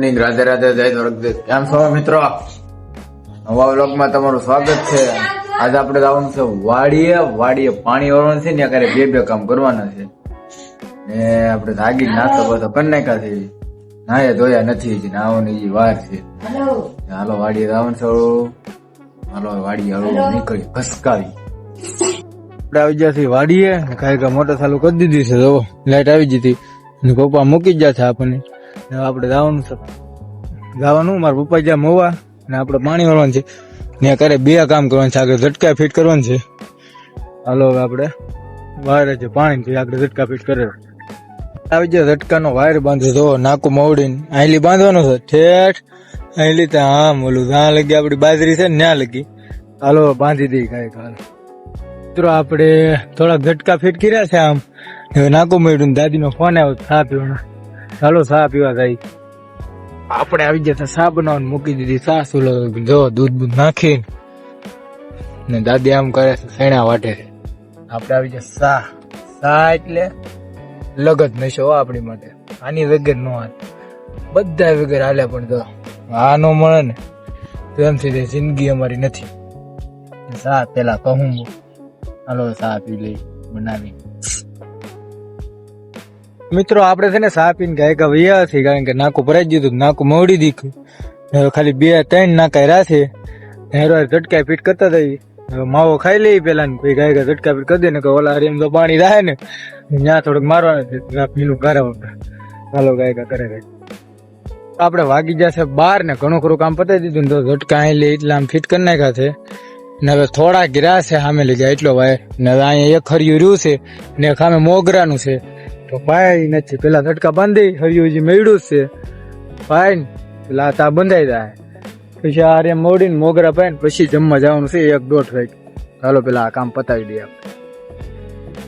રાધે રાધે જય દ્વારકાધીશ. કેમ છો મિત્રો? નવા વ્લોગમાં તમારું સ્વાગત છે. આજે આપણે જવાનું છે વાડીએ પાણી વાળવાનું છે ને ત્યારે બે કામ કરવાના છે ને આપણે જાગી નાસ્તો બધો કરી નાખ્યા છે. નાયા ધોયા નથી હજી, નાવાની હજી વાર છે. હાલો વાડીએ જવાનું છે. હાલો વાડીએ નીકળી ઘસકાવી આપણે આવી ગયા છીએ વાડીએ. કાંઈક મોટર ચાલુ કરી દીધી છે, જો લાઈટ આવી ગઈ હતી ને પપ્પા મૂકી ગયા છે આપણને. આપણે જવાનું છે, મારા પપ્પા જ્યાં મોવા ને આપણે પાણી વાળવાનું છે ને કરે બે કામ કરવાનું છે. આગળ ઝટકા ફિટ કરવાનું છે. હાલો હવે આપણે વાયર છે પાણી આગળ ઝટકા ફિટ કરે આવી જાય. ઝટકાનો વાયર બાંધો તો નાકું મવડીને આઈલી બાંધવાનું છે ઠેઠ આઈલી ત્યાં આમ ઓલું જ્યાં લગી આપડી બાજરી છે ને ત્યાં લગી. હાલો બાંધી દઈ કાંઈક. હાલ મિત્રો આપણે થોડાક ઝટકા ફિટ કર્યા છે આમ નાકું મવડ્યું. દાદીનો ફોન આવ્યો ચા પીવાનો. ચાલો ચા પીવા જાય. આપણે આવી ગયા ચા બનાવવાનું મૂકી દીધી. ચા સુલો જો દૂધ બૂધ નાખી ને દાદી આમ કરે છે શેણા વાટે છે. આપણે આવી ગયા ચા એટલે લગત નશો આપણી માટે. આની વગર નો હાલ, બધા વગર હાલે પણ તો આ નો મળે ને તો એમ થઈ જાય જિંદગી અમારી નથી. ચા પેલા કહું હાલો ચા પી લઈ બનાવી. મિત્રો આપણે છે ને ચા પીને ગાયકા વૈયા છે, કારણ કે નાકું ભરાઈ દીધું, નાકું મવડી દીધું. હવે ખાલી 2-3 નાકા રાશે ઝટકા ફીટ કરતા થઈ. હવે માવો ખાઈ લઈ પેલા ને કોઈ ગાયકા ઝટકા ફીટ કરી દે ને કે ઓલા હરિયમ તો પાણી રહે ને ત્યાં થોડુંક મારવાનું છે પીલું ગારા. હાલો ગાયકા કરે આપણે વાગી જશે 12 ને ઘણું ખરું કામ પતાવી દીધું ને તો ઝટકા અહીં લઈ એટલે આમ ફીટ કરી નાખ્યા છે. ને હવે થોડા ગિરા છે સામે લઈ જાય એટલો વાય ને હવે અહીંયા એક હરિયું રહ્યું છે ને સામે મોગરાનું છે તો પાય નથી. પેલા ઝટકા બાંધી હરિયું મેળ્યું છે પાય ને પેલા તા બંધાઈ જાય પછી આ રે મોડીને મોગરા પાય ને પછી જમવા જવાનું છે 1-1.5 વાગે. ચાલો પેલા આ કામ પતાવી દઈએ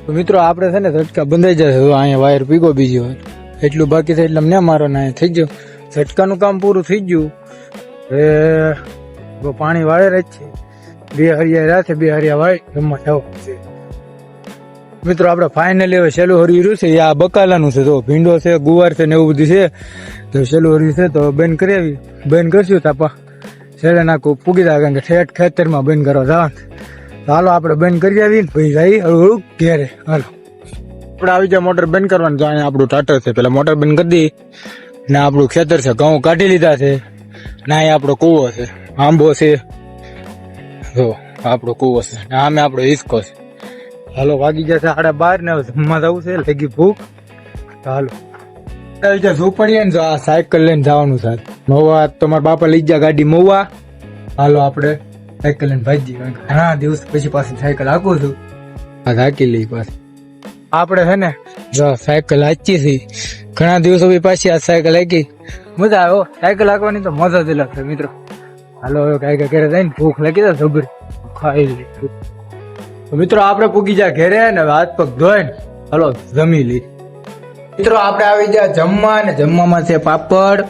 તો મિત્રો આપણે છે ને ઝટકા બંધાઈ જશે. અહીંયા વાયર પીગો બીજી વાર એટલું બાકી થાય એટલે અમને મારો ના થઈ ગયો. ઝટકાનું કામ પૂરું થઈ ગયું. હવે પાણી વાળે જ છે. 2 હરિયા રાતે 2 હરિયા વાળી જમવા જવું છે. મિત્રો આપણે ફાઇનલી હવે સેલું હરિયું છે. આ બકાલાનું છે, તો ભીંડો છે, ગુવાર છે ને એવું બધું છે. તો સેલું હરિયું છે તો બંધ કરી આવી. બંધ કરશું તાપા સેલે નાખું પૂગી જાય, કારણ કે ઠેઠ ખેતરમાં બંધ કરવા જવાનું. હાલો આપણે બંધ કરી આવી ભાઈ જાય હળવું ઘેરે. હાલો આપણે આવી જાય મોટર બંધ કરવાનું. તો અહીંયા આપણું ટાટર છે, પેલા મોટર બંધ કરી દી ને આપણું ખેતર છે, ઘઉં કાઢી લીધા છે ને અહીંયા આપણો કૂવો છે, આંબો છે, જો આપણો કૂવો છે ને આમે આપણો હિસકો છે. હાલો વાગી જશે 12:30 ને જમવા જવું છે, લગી ભૂખ. હાલો ઝૂંપડીએ ને આ સાયકલ લઈને જવાનું છે. મવા તમારા બાપા લઈ જા ગાડી મવા. હાલો આપણે સાયકલ લઈને ભાજી, ઘણા દિવસ પછી પાછી સાયકલ હાંકું છું. આ હાંકી લઈ પાછી આપણે છે ને જો સાયકલ હાંચી છે ઘણા દિવસો પાછી આ સાયકલ હાંકી. મજા આવે સાયકલ હાંકવાની તો મજા જ અલગ છે મિત્રો. હાલો હવે કાંઈ ઘરે જઈને ભૂખ લાગી જાય જબરી ખાઈ લે. મિત્રો આપણે પૂગી જાય ઘેરે ને હાથ પગ ધોઈને હાલો જમી લી. મિત્રો આપણે આવી જાય જમવા ને જમવામાં છે પાપડ,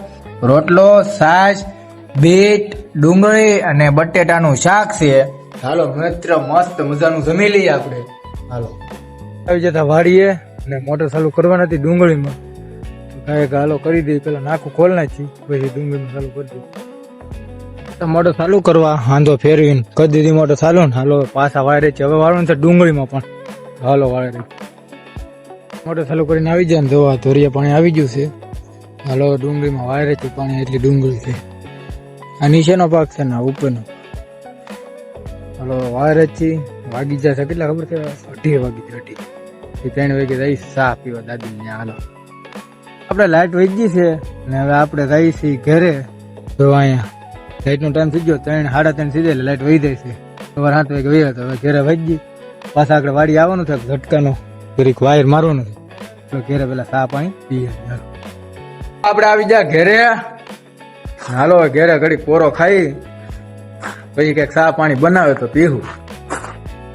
રોટલો, છાશ, બીટ, ડુંગળી અને બટેટાનું શાક છે. હાલો મિત્ર મસ્ત મજાનું જમી લઈએ આપણે. હાલો આવી જતા વાડીએ ને મોટર ચાલુ કરવાની હતી ડુંગળીમાં. કાંઈક હાલો કરી દઈએ, પેલા નાખું ખોલ નાખી પછી ડુંગળીમાં ચાલુ કરી દઈએ. મોટર ચાલુ કરવા હાંધો ફેરવીને કરી દીધી મોટર ચાલુ ને. હાલો પાછા વાયરે છે, હવે વાળવાનું છે ડુંગળીમાં પણ. હાલો વાયરે મોટર ચાલુ કરીને આવી જાય ને જોવા ધોરિયા પાણી આવી ગયું છે. હાલો ડુંગળીમાં વાયરે છે પાણી, એટલી ડુંગળી છે. આ નીચેનો ભાગ છે ને ઉપરનો. હાલો વાયરે છે વાગી જાય છે કેટલા ખબર છે 2:30 વાગી 3 વાગે જઈ ચા પીવા દાદી. હાલો આપણે લાઈટ વહી ગઈ છે ને હવે આપણે જઈએ છીએ ઘરે. તો અહીંયા લાઈટ નો ટાઈમ થઈ ગયો 3-3:30 થઈ જાય લાઈટ વહી જાય છે. સવારે 7 વાગે વહી તો હવે ઘરે વહી ગઈ. પાછા આગળ વાડી આવવાનું છે, ઝટકાનો એક વાયર મારવાનું છે તો ઘરે પેલા ચા પાણી પીએ. આપણે આવી જાય ઘરે. હાલો ઘરે ઘડી પોરો ખાઈ પછી કઈક ચા પાણી બનાવે તો પીવું.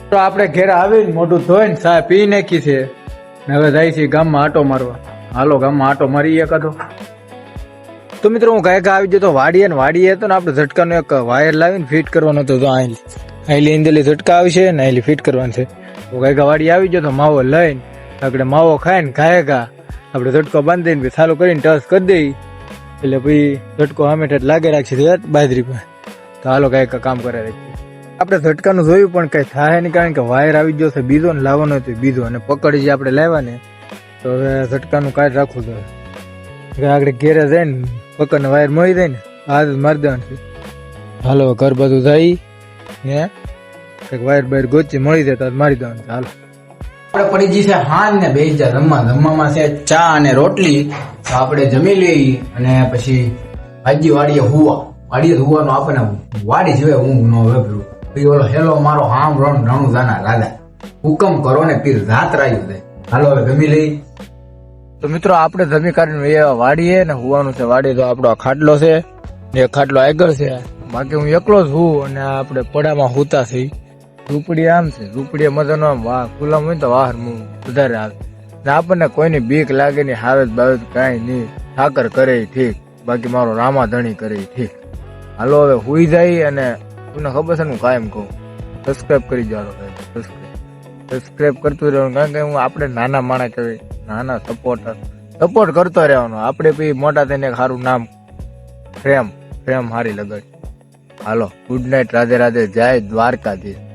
તો આપણે ઘરે આવીને મોઢું ધોઈને ચા પી નાખી છે ને હવે જાય છે ગામમાં આટો મારવા. હાલો ગામમાં આટો મારી એકાદો. તો મિત્રો હું ગાયકા આવી જતો વાડીએ ને વાડીએ હતો ને આપણે ઝટકાનો એક વાયર લાવીને ફિટ કરવાનો હતો. તો અહીં ઇન્દેલી ઝટકા આવશે ને અહીં ફિટ કરવાનું છે. તો ગાયકા વાડી આવી જતો માવો લઈને આપણે માવો ખાઈને ગાયકા આપણે ઝટકો બાંધીને ચાલુ કરીને ટચ કરી દઈ એટલે પછી ઝટકો સામે લાગે રાખશે બાજરી પર. તો હાલો કઈક કામ કરે રાખીએ. આપણે ઝટકાનું જોયું પણ કઈ થાય નહીં, કારણ કે વાયર આવી ગયો છે બીજો ને લાવવાનો હતો બીજો, અને પકડી જે આપણે લાવ્યા ને તો હવે ઝટકાનું કાઢ રાખવું જોઈએ. આગળ ઘેરે જાય ને પકડને વાયર મળી જાય ને આ જ મારી દેવાનું છે. હાલો ઘર બધું જાય ને કંઈક વાયર બાયર ગોચી મળી જાય તો મારી દેવાનું છે. હાલો આપણે પડી જઈ છે હાન ને બે હજાર જમવામાં છે ચા અને રોટલી. તો આપણે જમી લઈ અને પછી ભાજી વાડીએ હુવાનું આપણને વાડી સિવાય ઊંઘ ન વેપરું. પછી ઓલો હેલો મારો હામ રણ રણું જાના રાજા હુકમ કરો ને પીર રાત રાયું દે. હાલો હવે જમી લઈ. તો મિત્રો આપણે જમી કાઢીને વાડીએ ને હુવાનું છે. વાડી તો આપણો ખાટલો છે ને ખાટલો આગળ છે, બાકી હું એકલો જ હું. અને આપણે પડામાં હુતા છે. ઝૂંપડી આમ છે, ઝૂંપડી મજાનો આમ વાહ ખુલ્લામ હોય તો વાહર વધારે આવે ને આપણને કોઈની બીક લાગે નહીં. હાવેત બાવેત કાંઈ નહીં, ઠાકર કરે ઠીક, બાકી મારો રામા ધણી કરે ઠીક. હાલો હવે હુઈ જાય. અને તમને ખબર છે ને હું કાયમ કહું સબસ્ક્રાઈબ કરી જવાનો, સબસ્ક્રાઈબ કરતું રહેવાનું, કારણ કે હું આપણે નાના માણસ કહેવાય, નાના સપોર્ટ કરતો રહેવાનો. આપણે પછી મોટા થઈને એક સારું નામ પ્રેમ હારી લગાડ. હાલો ગુડ નાઇટ, રાધે રાધે, જય દ્વારકાધીશ.